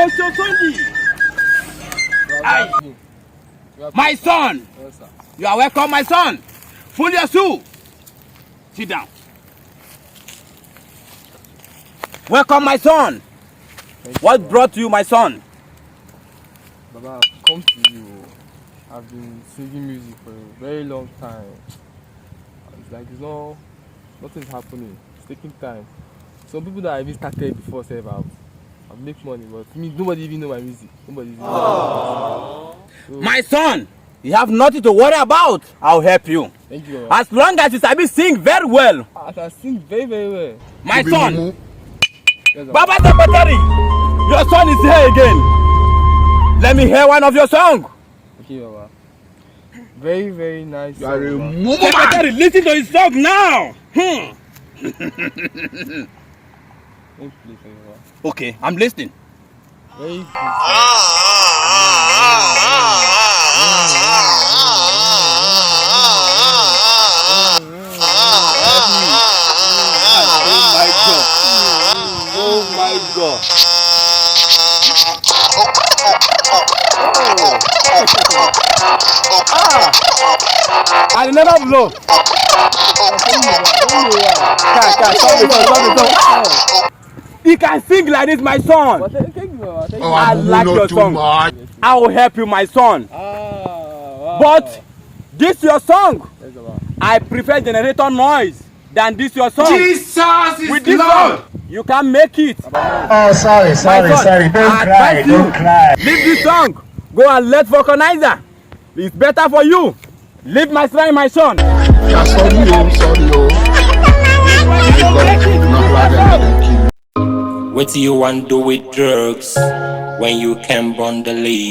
Oshosondi. Aye. My son. Yes, sir. You are welcome, my son. Pull your shoe. Sit down. Welcome, my son. What brought you, my son? Baba, I've come to you. I've been singing music for a very long time. It's like nothing's happening. It's taking time. Some people that I even started before say I've make money, but me, nobody even know my music. Nobody even know. So, My son, you have nothing to worry about. I'll help you. thank you, Baba. As long as you sabi sing very well. I can sing very, very well. My son, Yes, Baba. Baba Secretary, your son is here again. Let me hear one of your songs. Okay, Baba. Very, very nice. You are a Baba. woman. Secretary, listen to his song now. Let me play for you, Baba. Okay, I'm listening. Very good. Oh my God. I never blow. You can sing like this, my son. But thank you, Baba. Thank you. Oh, I I'm like not your too song. much. I will help you, my son. Wow. But this your song. Yes, Baba. I prefer generator noise than this your song. Jesus is With this Lord. song, you can make it. Oh, sorry, son, Don't I cry, advise you. don't cry. Leave this song. Go and let vulcanizer. It's better for you. Leave my shrine, my son. Yeah, sorry, oh. What do you want to do with drugs when you can bond the lead?